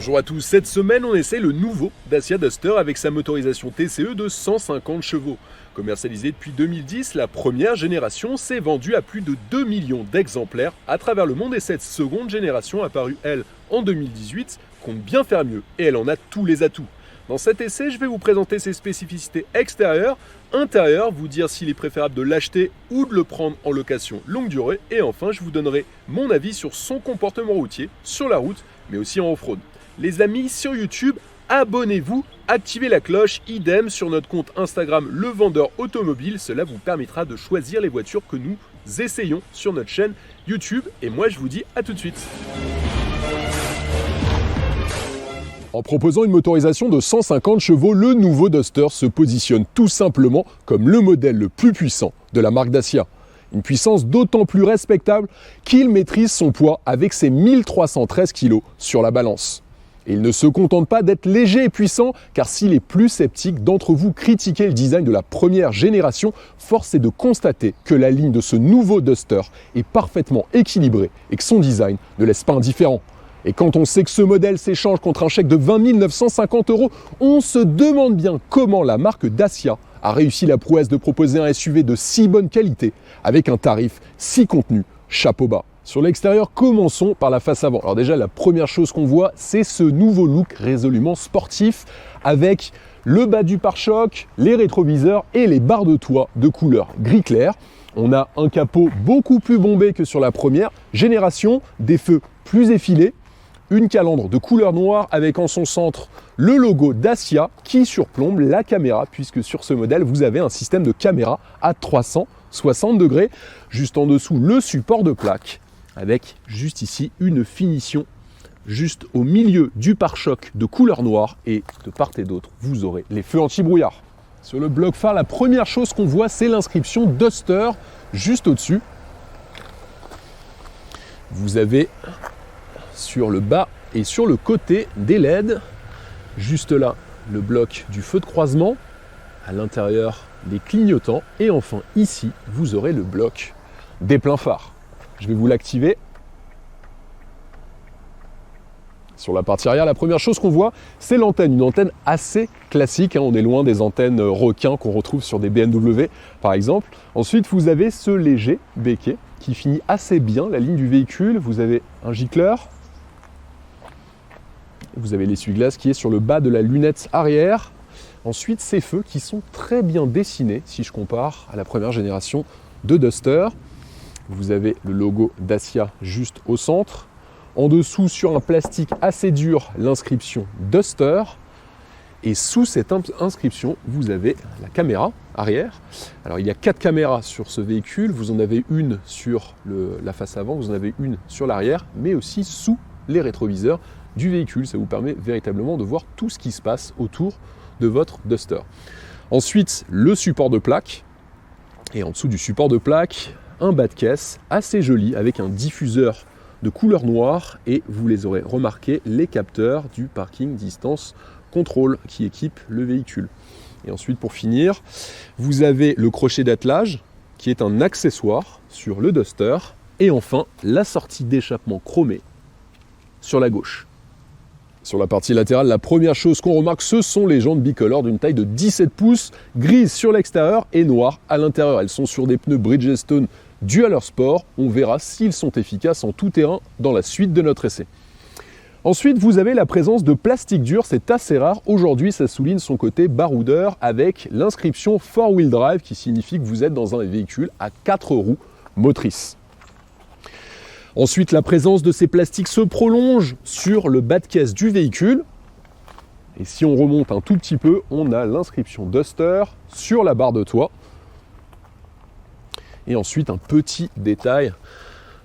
Bonjour à tous, cette semaine on essaie le nouveau Dacia Duster avec sa motorisation TCE de 150 chevaux. Commercialisée depuis 2010, la première génération s'est vendue à plus de 2 millions d'exemplaires à travers le monde et cette seconde génération apparue elle en 2018 compte bien faire mieux et elle en a tous les atouts. Dans cet essai, je vais vous présenter ses spécificités extérieures, intérieures, vous dire s'il est préférable de l'acheter ou de le prendre en location longue durée et enfin je vous donnerai mon avis sur son comportement routier, sur la route mais aussi en off-road. Les amis, sur YouTube, abonnez-vous, activez la cloche, idem sur notre compte Instagram Le Vendeur Automobile. Cela vous permettra de choisir les voitures que nous essayons sur notre chaîne YouTube. Et moi, je vous dis à tout de suite. En proposant une motorisation de 150 chevaux, le nouveau Duster se positionne tout simplement comme le modèle le plus puissant de la marque Dacia. Une puissance d'autant plus respectable qu'il maîtrise son poids avec ses 1313 kg sur la balance. Et il ne se contente pas d'être léger et puissant, car si les plus sceptiques d'entre vous critiquaient le design de la première génération, force est de constater que la ligne de ce nouveau Duster est parfaitement équilibrée et que son design ne laisse pas indifférent. Et quand on sait que ce modèle s'échange contre un chèque de 20 950 €, on se demande bien comment la marque Dacia a réussi la prouesse de proposer un SUV de si bonne qualité avec un tarif si contenu, chapeau bas. Sur l'extérieur, commençons par la face avant. Alors déjà, la première chose qu'on voit, c'est ce nouveau look résolument sportif avec le bas du pare-choc, les rétroviseurs et les barres de toit de couleur gris clair. On a un capot beaucoup plus bombé que sur la première génération, des feux plus effilés, une calandre de couleur noire avec en son centre le logo Dacia qui surplombe la caméra puisque sur ce modèle, vous avez un système de caméra à 360 degrés. Juste en dessous, le support de plaque avec juste ici une finition juste au milieu du pare-choc de couleur noire et de part et d'autre, vous aurez les feux anti-brouillard. Sur le bloc phare, la première chose qu'on voit, c'est l'inscription Duster juste au-dessus. Vous avez sur le bas et sur le côté des LED, juste là, le bloc du feu de croisement, à l'intérieur des clignotants et enfin ici, vous aurez le bloc des pleins phares. Je vais vous l'activer. Sur la partie arrière, la première chose qu'on voit, c'est l'antenne. Une antenne assez classique. On est loin des antennes requins qu'on retrouve sur des BMW, par exemple. Ensuite, vous avez ce léger béquet qui finit assez bien la ligne du véhicule. Vous avez un gicleur. Vous avez l'essuie-glace qui est sur le bas de la lunette arrière. Ensuite, ces feux qui sont très bien dessinés, si je compare à la première génération de Duster. Vous avez le logo Dacia juste au centre. En dessous, sur un plastique assez dur, l'inscription Duster. Et sous cette inscription, vous avez la caméra arrière. Alors, il y a 4 caméras sur ce véhicule. Vous en avez une sur la face avant, vous en avez une sur l'arrière, mais aussi sous les rétroviseurs du véhicule. Ça vous permet véritablement de voir tout ce qui se passe autour de votre Duster. Ensuite, le support de plaque. Et en dessous du support de plaque, un bas de caisse assez joli avec un diffuseur de couleur noire et vous les aurez remarqué, les capteurs du parking distance control qui équipent le véhicule. Et ensuite pour finir, vous avez le crochet d'attelage qui est un accessoire sur le Duster et enfin la sortie d'échappement chromée sur la gauche. Sur la partie latérale, la première chose qu'on remarque, ce sont les jantes bicolores d'une taille de 17 pouces, grises sur l'extérieur et noires à l'intérieur. Elles sont sur des pneus Bridgestone Dual Sport. On verra s'ils sont efficaces en tout terrain dans la suite de notre essai. Ensuite, vous avez la présence de plastique dur, c'est assez rare. Aujourd'hui, ça souligne son côté baroudeur avec l'inscription 4-wheel drive qui signifie que vous êtes dans un véhicule à 4 roues motrices. Ensuite, la présence de ces plastiques se prolonge sur le bas de caisse du véhicule. Et si on remonte un tout petit peu, on a l'inscription Duster sur la barre de toit. Et ensuite, un petit détail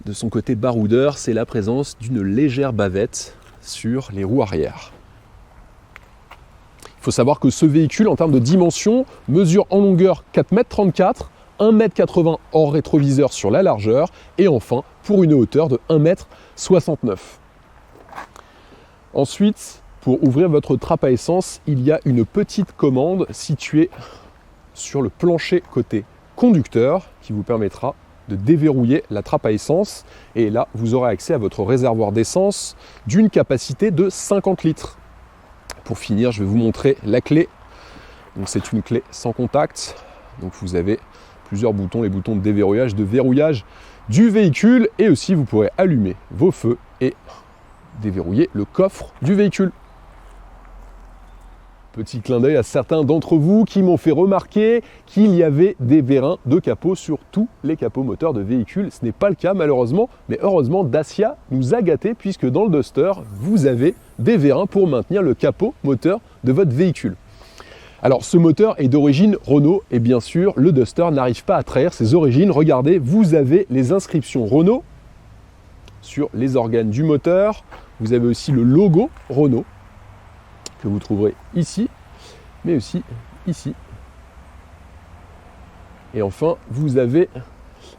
de son côté baroudeur, c'est la présence d'une légère bavette sur les roues arrière. Il faut savoir que ce véhicule, en termes de dimension, mesure en longueur 4,34 m, 1,80 m hors rétroviseur sur la largeur, et enfin, pour une hauteur de 1,69 m. Ensuite, pour ouvrir votre trappe à essence, il y a une petite commande située sur le plancher côté conducteur qui vous permettra de déverrouiller la trappe à essence. Et là, vous aurez accès à votre réservoir d'essence d'une capacité de 50 litres. Pour finir, je vais vous montrer la clé. Donc c'est une clé sans contact. Donc vous avez plusieurs boutons, les boutons de verrouillage du véhicule. Et aussi, vous pourrez allumer vos feux et déverrouiller le coffre du véhicule. Petit clin d'œil à certains d'entre vous qui m'ont fait remarquer qu'il y avait des vérins de capot sur tous les capots moteurs de véhicules. Ce n'est pas le cas malheureusement, mais heureusement Dacia nous a gâtés puisque dans le Duster, vous avez des vérins pour maintenir le capot moteur de votre véhicule. Alors ce moteur est d'origine Renault et bien sûr le Duster n'arrive pas à trahir ses origines. Regardez, vous avez les inscriptions Renault sur les organes du moteur. Vous avez aussi le logo Renault que vous trouverez ici, mais aussi ici. Et enfin, vous avez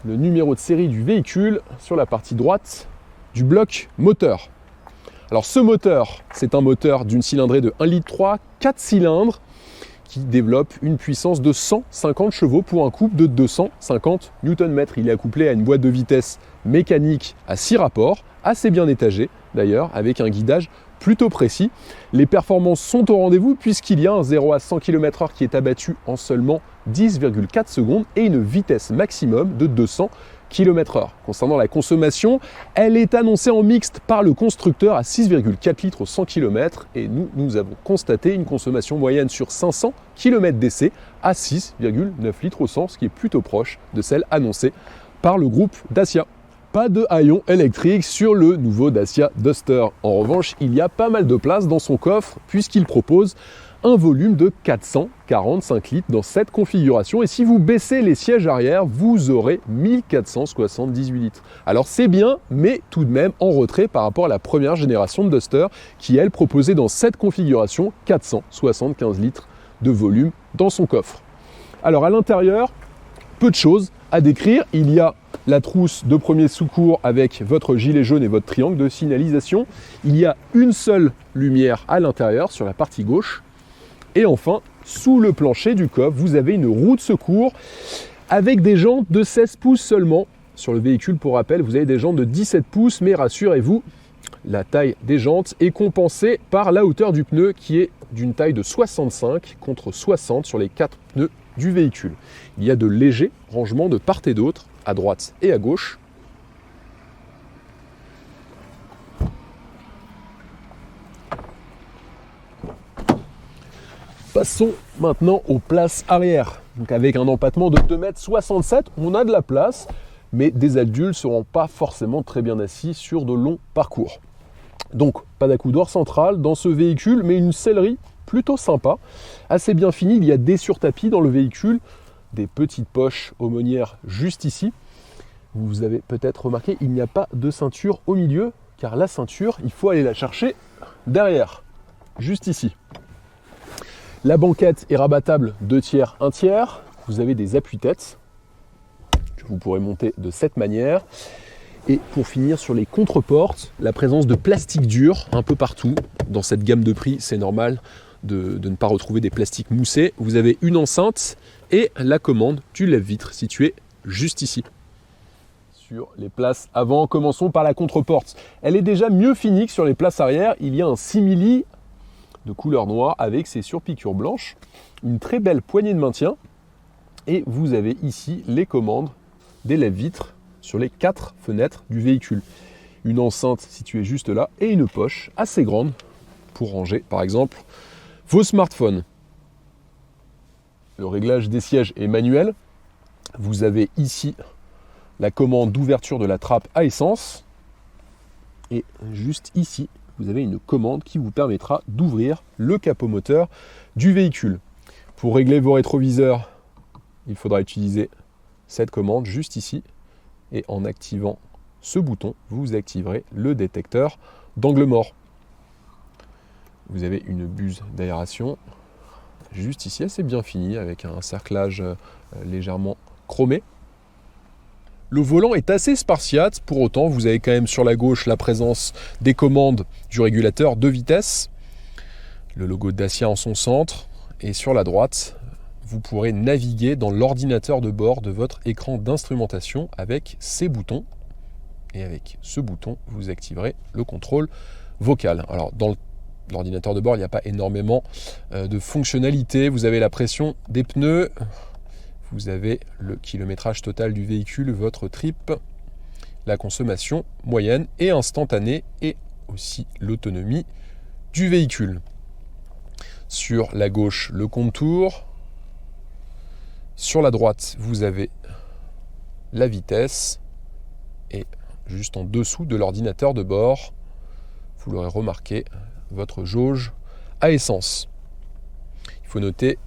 le numéro de série du véhicule sur la partie droite du bloc moteur. Alors ce moteur, c'est un moteur d'une cylindrée de 1,3 litre, 4 cylindres, qui développe une puissance de 150 chevaux pour un couple de 250 Nm. Il est accouplé à une boîte de vitesse mécanique à 6 rapports, assez bien étagée d'ailleurs, avec un guidage plutôt précis. Les performances sont au rendez-vous puisqu'il y a un 0 à 100 km/h qui est abattu en seulement 10,4 secondes et une vitesse maximum de 200 km/h. Concernant la consommation, elle est annoncée en mixte par le constructeur à 6,4 litres au 100 km et nous avons constaté une consommation moyenne sur 500 km d'essai à 6,9 litres au 100, ce qui est plutôt proche de celle annoncée par le groupe Dacia. Pas de haillons électriques sur le nouveau Dacia Duster. En revanche, il y a pas mal de place dans son coffre puisqu'il propose un volume de 445 litres dans cette configuration. Et si vous baissez les sièges arrière, vous aurez 1478 litres. Alors c'est bien, mais tout de même en retrait par rapport à la première génération de Duster qui, elle, proposait dans cette configuration 475 litres de volume dans son coffre. Alors à l'intérieur, peu de choses à décrire. Il y a la trousse de premier secours avec votre gilet jaune et votre triangle de signalisation. Il y a une seule lumière à l'intérieur sur la partie gauche. Et enfin, sous le plancher du coffre, vous avez une roue de secours avec des jantes de 16 pouces seulement. Sur le véhicule, pour rappel, vous avez des jantes de 17 pouces, mais rassurez-vous, la taille des jantes est compensée par la hauteur du pneu qui est d'une taille de 65 contre 60 sur les 4 pneus du véhicule. Il y a de légers rangements de part et d'autre, à droite et à gauche. Passons maintenant aux places arrière. Donc avec un empattement de 2,67 m, on a de la place, mais des adultes ne seront pas forcément très bien assis sur de longs parcours. Donc pas d'accoudoir central dans ce véhicule, mais une sellerie plutôt sympa, assez bien finie. Il y a des surtapis dans le véhicule, des petites poches aumônières juste ici. Vous avez peut-être remarqué, il n'y a pas de ceinture au milieu, car la ceinture, il faut aller la chercher derrière, juste ici. La banquette est rabattable 2 tiers, 1 tiers. Vous avez des appuis-têtes que vous pourrez monter de cette manière. Et pour finir, sur les contreportes, la présence de plastique dur un peu partout. Dans cette gamme de prix, c'est normal de ne pas retrouver des plastiques moussés. Vous avez une enceinte et la commande du lève-vitre située juste ici. Sur les places avant, commençons par la contreporte. Elle est déjà mieux finie que sur les places arrière. Il y a un simili de couleur noire avec ses surpiqûres blanches, une très belle poignée de maintien et vous avez ici les commandes des lève-vitres sur les 4 fenêtres du véhicule. Une enceinte située juste là et une poche assez grande pour ranger par exemple vos smartphones. Le réglage des sièges est manuel. Vous avez ici la commande d'ouverture de la trappe à essence et juste ici vous avez une commande qui vous permettra d'ouvrir le capot moteur du véhicule. Pour régler vos rétroviseurs, il faudra utiliser cette commande juste ici et en activant ce bouton, vous activerez le détecteur d'angle mort. Vous avez une buse d'aération juste ici, assez bien finie avec un cerclage légèrement chromé. Le volant est assez spartiate, pour autant vous avez quand même sur la gauche la présence des commandes du régulateur de vitesse, le logo Dacia en son centre, et sur la droite vous pourrez naviguer dans l'ordinateur de bord de votre écran d'instrumentation avec ces boutons. Et avec ce bouton, vous activerez le contrôle vocal. Alors, dans l'ordinateur de bord, il n'y a pas énormément de fonctionnalités. Vous avez la pression des pneus, vous avez le kilométrage total du véhicule, votre trip, la consommation moyenne et instantanée et aussi l'autonomie du véhicule. Sur la gauche, le contour. Sur la droite, vous avez la vitesse et juste en dessous de l'ordinateur de bord, vous l'aurez remarqué, votre jauge à essence. Il faut noter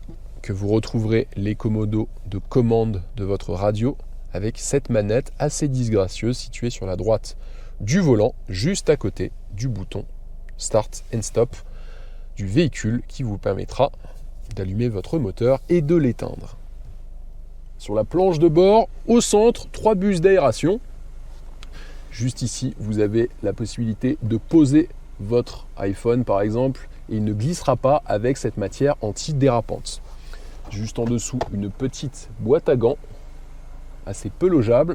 que vous retrouverez les commodos de commande de votre radio avec cette manette assez disgracieuse située sur la droite du volant, juste à côté du bouton Start and Stop du véhicule qui vous permettra d'allumer votre moteur et de l'éteindre. Sur la planche de bord, au centre, 3 bus d'aération. Juste ici, vous avez la possibilité de poser votre iPhone par exemple et il ne glissera pas avec cette matière antidérapante. Juste en dessous, une petite boîte à gants assez peu logeable.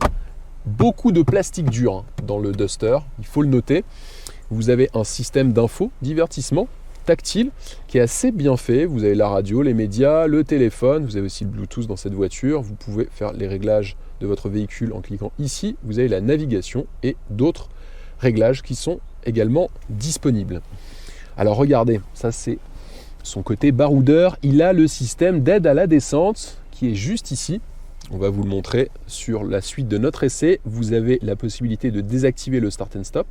Beaucoup de plastique dur dans le Duster, il faut le noter. Vous avez un système d'info, divertissement tactile qui est assez bien fait. Vous avez la radio, les médias, le téléphone, vous avez aussi le Bluetooth dans cette voiture. Vous pouvez faire les réglages de votre véhicule en cliquant ici. Vous avez la navigation et d'autres réglages qui sont également disponibles. Alors regardez, ça c'est son côté baroudeur. Il a le système d'aide à la descente qui est juste ici. On va vous le montrer sur la suite de notre essai. Vous avez la possibilité de désactiver le Start and Stop.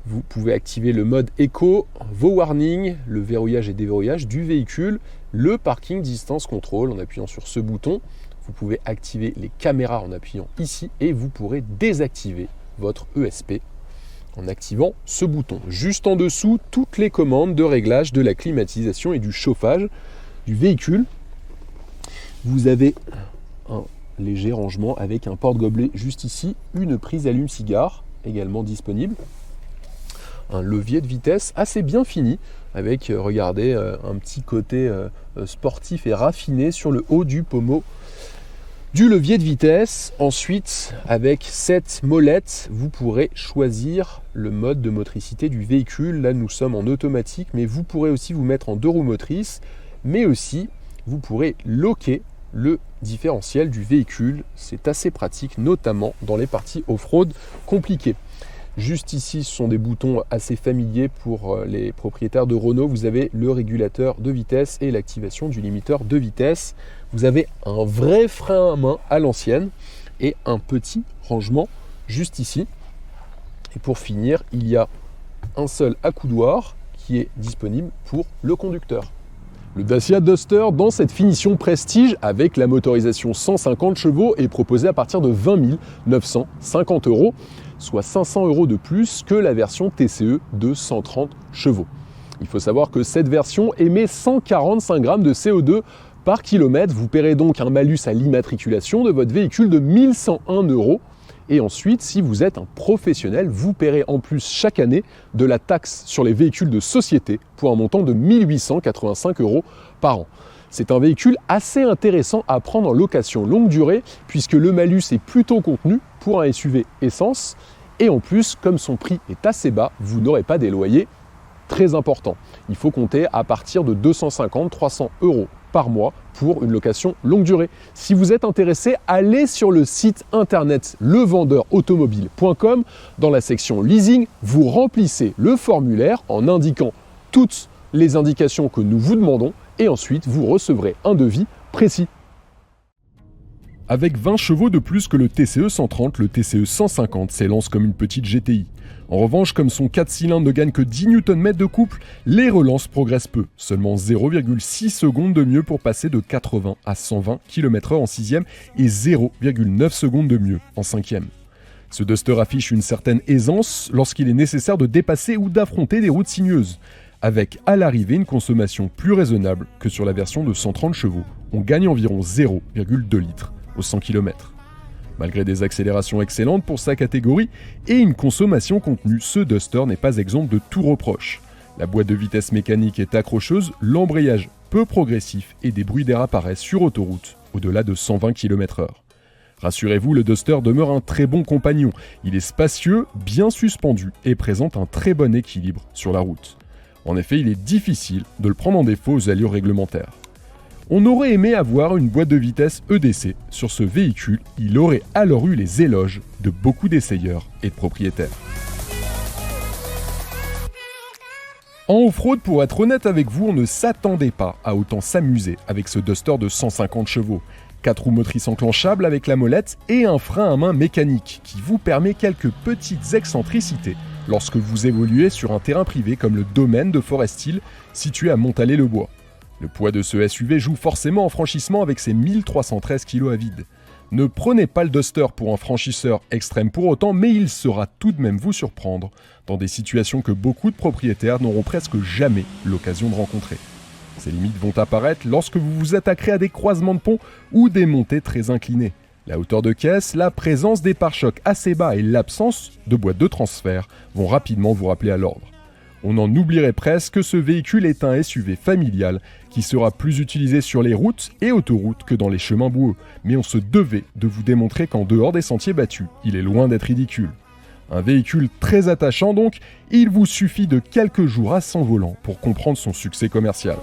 Vous pouvez activer le mode éco, vos warnings, le verrouillage et déverrouillage du véhicule, le parking distance control en appuyant sur ce bouton. Vous pouvez activer les caméras en appuyant ici et vous pourrez désactiver votre ESP en activant ce bouton. Juste en dessous, toutes les commandes de réglage de la climatisation et du chauffage du véhicule. Vous avez un léger rangement avec un porte-gobelet juste ici, une prise allume-cigare également disponible. Un levier de vitesse assez bien fini avec, regardez, un petit côté sportif et raffiné sur le haut du pommeau du levier de vitesse. Ensuite, avec cette molette, vous pourrez choisir le mode de motricité du véhicule. Là, nous sommes en automatique, mais vous pourrez aussi vous mettre en 2 roues motrices, mais aussi vous pourrez loquer le différentiel du véhicule. C'est assez pratique, notamment dans les parties off-road compliquées. Juste ici, ce sont des boutons assez familiers pour les propriétaires de Renault. Vous avez le régulateur de vitesse et l'activation du limiteur de vitesse. Vous avez un vrai frein à main à l'ancienne et un petit rangement juste ici. Et pour finir, il y a un seul accoudoir qui est disponible pour le conducteur. Le Dacia Duster dans cette finition prestige avec la motorisation 150 chevaux est proposé à partir de 20 950 €, soit 500 € de plus que la version TCE de 130 chevaux. Il faut savoir que cette version émet 145 grammes de CO2 par kilomètre. Vous paierez donc un malus à l'immatriculation de votre véhicule de 1 101 €. Et ensuite, si vous êtes un professionnel, vous paierez en plus chaque année de la taxe sur les véhicules de société pour un montant de 1 885 € par an. C'est un véhicule assez intéressant à prendre en location longue durée puisque le malus est plutôt contenu pour un SUV essence. Et en plus, comme son prix est assez bas, vous n'aurez pas des loyers très importants. Il faut compter à partir de 250-300 € par mois pour une location longue durée. Si vous êtes intéressé, allez sur le site internet levendeur-automobile.com. Dans la section leasing, vous remplissez le formulaire en indiquant toutes les indications que nous vous demandons et ensuite vous recevrez un devis précis. Avec 20 chevaux de plus que le TCE 130, le TCE 150 s'élance comme une petite GTI. En revanche, comme son 4 cylindres ne gagne que 10 Nm de couple, les relances progressent peu. Seulement 0,6 secondes de mieux pour passer de 80 à 120 km/h en 6e et 0,9 secondes de mieux en 5e. Ce Duster affiche une certaine aisance lorsqu'il est nécessaire de dépasser ou d'affronter des routes sinueuses. Avec à l'arrivée une consommation plus raisonnable que sur la version de 130 chevaux. On gagne environ 0,2 litres aux 100 km. Malgré des accélérations excellentes pour sa catégorie et une consommation contenue, ce Duster n'est pas exempt de tout reproche. La boîte de vitesse mécanique est accrocheuse, l'embrayage peu progressif et des bruits d'air apparaissent sur autoroute au-delà de 120 km/h. Rassurez-vous, le Duster demeure un très bon compagnon. Il est spacieux, bien suspendu et présente un très bon équilibre sur la route. En effet, il est difficile de le prendre en défaut aux allures réglementaires. On aurait aimé avoir une boîte de vitesse EDC sur ce véhicule, il aurait alors eu les éloges de beaucoup d'essayeurs et de propriétaires. En off-road, pour être honnête avec vous, on ne s'attendait pas à autant s'amuser avec ce Duster de 150 chevaux. 4 roues motrices enclenchables avec la molette et un frein à main mécanique qui vous permet quelques petites excentricités lorsque vous évoluez sur un terrain privé comme le domaine de Forest Hill situé à Montalet-le-Bois. Le poids de ce SUV joue forcément en franchissement avec ses 1313 kg à vide. Ne prenez pas le Duster pour un franchisseur extrême pour autant, mais il saura tout de même vous surprendre dans des situations que beaucoup de propriétaires n'auront presque jamais l'occasion de rencontrer. Ces limites vont apparaître lorsque vous vous attaquerez à des croisements de ponts ou des montées très inclinées. La hauteur de caisse, la présence des pare-chocs assez bas et l'absence de boîte de transfert vont rapidement vous rappeler à l'ordre. On en oublierait presque que ce véhicule est un SUV familial qui sera plus utilisé sur les routes et autoroutes que dans les chemins boueux, mais on se devait de vous démontrer qu'en dehors des sentiers battus, il est loin d'être ridicule. Un véhicule très attachant donc, il vous suffit de quelques jours à son volant pour comprendre son succès commercial.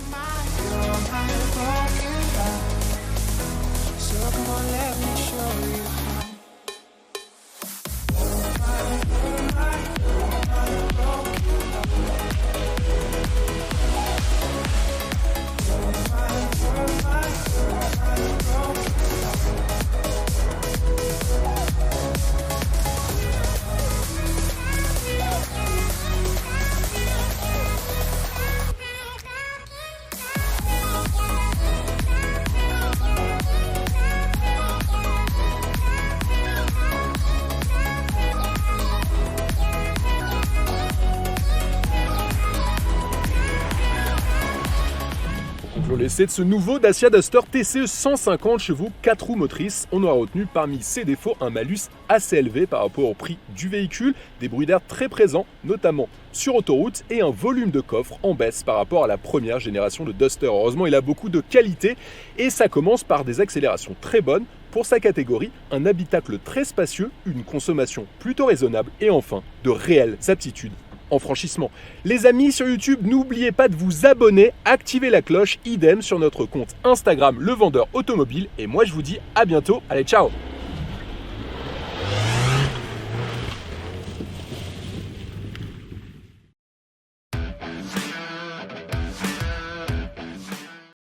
L'essai de ce nouveau Dacia Duster TCE 150 chevaux 4 roues motrices, on aura retenu parmi ses défauts un malus assez élevé par rapport au prix du véhicule, des bruits d'air très présents, notamment sur autoroute, et un volume de coffre en baisse par rapport à la première génération de Duster. Heureusement, il a beaucoup de qualité et ça commence par des accélérations très bonnes pour sa catégorie, un habitacle très spacieux, une consommation plutôt raisonnable et enfin de réelles aptitudes en franchissement. Les amis sur YouTube, n'oubliez pas de vous abonner, activer la cloche, idem sur notre compte Instagram Le Vendeur Automobile et moi je vous dis à bientôt, allez ciao.